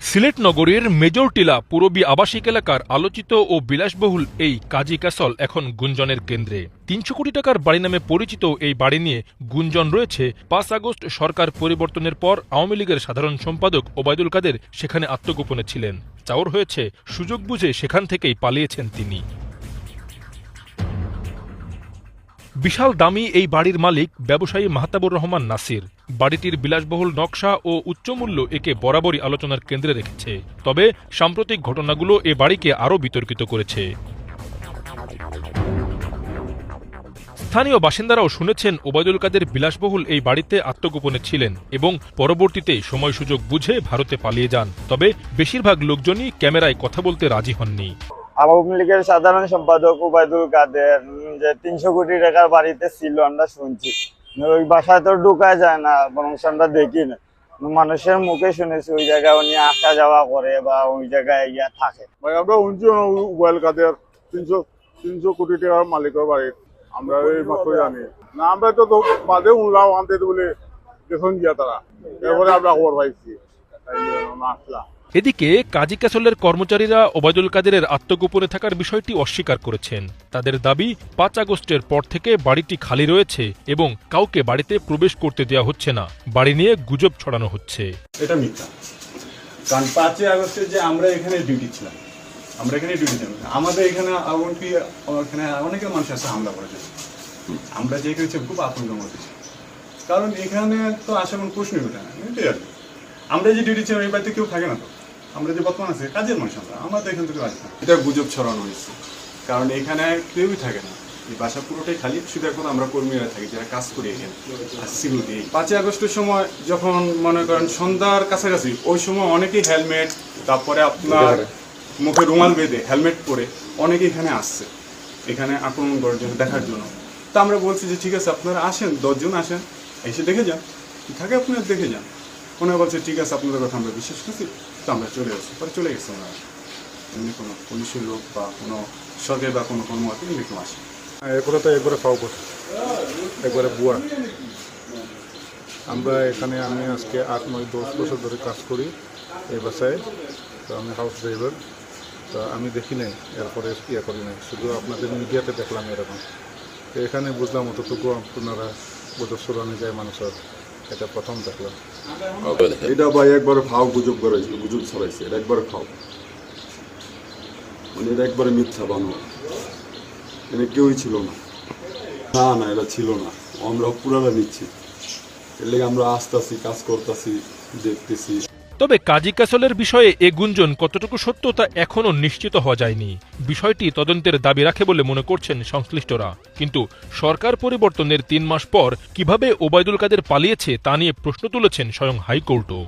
সিলেট নগরীর মেজরটিলা পূরবী আবাসিক এলাকার আলোচিত ও বিলাসবহুল এই কাজী ক্যাসল এখন গুঞ্জনের কেন্দ্রে। ৩০০ কোটি টাকার বাড়ি নামে পরিচিত এই বাড়ি নিয়ে গুঞ্জন রয়েছে ৫ আগস্ট সরকার পরিবর্তনের পর আওয়ামী লীগের সাধারণ সম্পাদক ওবায়দুল কাদের সেখানে আত্মগোপনে ছিলেন। চাওর হয়েছে সুযোগ বুঝে সেখান থেকেই পালিয়েছেন তিনি। বিশাল দামি এই বাড়ির মালিক ব্যবসায়ী মাহতাবুর রহমান নাসির। বাড়িটির বিলাসবহুল নকশা ও উচ্চমূল্য একে বরাবরই আলোচনার কেন্দ্রে রেখেছে। তবে সাম্প্রতিক ঘটনাগুলো এ বাড়িকে আরও বিতর্কিত করেছে। স্থানীয় বাসিন্দারাও শুনেছেন ওবায়দুল কাদের বিলাসবহুল এই বাড়িতে আত্মগোপনে ছিলেন এবং পরবর্তীতে সময় সুযোগ বুঝে ভারতে পালিয়ে যান। তবে বেশিরভাগ লোকজনই ক্যামেরায় কথা বলতে রাজি হননি। আওয়ামী লীগের সাধারণ সম্পাদক ওবায়দুল কাদের যে ৩০০ কোটি টাকার বাড়িতে ছিল আমরা শুনছি, ওই বাসায় তো ঢুকা যায় না, বরং আমরা দেখি না, মানুষের মুখে শুনেছি ওই জায়গায় উনি আসা যাওয়া করে বা ওই জায়গায় থাকে। ভাই আমরা শুনছি ওবায়দুল কাদের ৩০০ কোটি টাকার মালিকের বাড়ি, আমরা এই মাত্র জানি না, আমরা তো বাদে শুনলাম আনতে বলে গেছেন গিয়া তারা, এরপরে আমরা খবর পাইছি আসলাম। এদিকে কাজী ক্যাসলের কর্মচারীরা ওবায়দুল কাদেরের আত্মগোপনে থাকার বিষয়টি অস্বীকার করেছেন। তাদের দাবি ৫ আগস্টের পর থেকে বাড়িটি খালি রয়েছে এবং কাউকে বাড়িতে প্রবেশ করতে দেওয়া হচ্ছে না। বাড়ি নিয়ে গুজব ছড়ানো হচ্ছে। এটা মিথ্যা, কারণ ৫ই আগস্টে যে আমরা এখানে ডিউটি ছিলাম, আমাদের এখানে এমনকি এখানে অনেকে মানুষ আছে হামলা করেছে, আমরা যে হচ্ছে খুব আতঙ্কের মধ্যে, কারণ এখানে তো আসা কোনো প্রশ্নই ওঠে না। আমরা যে ডিউটি ছিলাম এই বাড়িতে কেউ থাকে না, তো আমরা যে বর্তমান আছে কাজের মানুষ, আমরা তো এখান থেকে আসি না। এটা গুজব ছড়ানো হয়েছে, কারণ এখানে কেউই থাকে না, এই বাসা পুরোটাই খালি, শুধু এখন আমরা কর্মীরা থাকি যারা কাজ করি এখানে সিকিউরিটি। ৫ই আগস্টের সময় যখন মনে করেন সন্ধ্যার কাছাকাছি, ওই সময় অনেকেই হেলমেট, তারপরে আপনার মুখে রুমাল বেঁধে হেলমেট পরে অনেকে এখানে আসছে, এখানে আক্রমণ করার জন্য, দেখার জন্য। তা আমরা বলছি যে ঠিক আছে আপনারা আসেন, ১০ জন আসেন, এসে দেখে যান, থাকে আপনারা দেখে যান। ওনারা বলছে ঠিক আছে আপনাদের কথা আমরা বিশ্বাস করছি, তো আমরা চলে আসছি। পরে চলে গেছে ওনারা, এমনি কোনো পুলিশের লোক বা কোনো সরকারি বা কোনো কর্মকর্তা এমনি কেউ আসে। এরপরে তো একবারে খাওয়া করছে, একবারে বুয়া। আমরা এখানে আমি আজকে ৮, ৯, ১০ বছর ধরে কাজ করি এই বাসায়, তো আমি হাউস ড্রাইভার, তো আমি দেখি নাই, এরপরে করি নাই, শুধু আপনাদের মিডিয়াতে দেখলাম এরকম। তো এখানে বুঝলাম অতটুকু আপনারা গুজব ছড়ানো যায় মানুষের, এটা প্রথম দেখলাম। এটা ভাই একবারে ফাও গুজব করেছিল, গুজব ছড়াইছে, এটা একবারে ফাও, মানে এটা একবারে মিথ্যা বানো, এখানে কেউই ছিল না, না এটা ছিল না, আমরা পুরাটা নিচ্ছি, এর লেগে আমরা আসতেছি, কাজ করতেছি, দেখতেছি। তবে কাজী ক্যাসলের বিষয়ে এ গুঞ্জন কতটুকু সত্য তা এখনও নিশ্চিত হওয়া যায়নি। বিষয়টি তদন্তের দাবি রাখে বলে মনে করছেন সংশ্লিষ্টরা। কিন্তু সরকার পরিবর্তনের ৩ মাস পর কিভাবে ওবায়দুল কাদের পালিয়েছে তা নিয়ে প্রশ্ন তুলেছেন স্বয়ং হাইকোর্টও।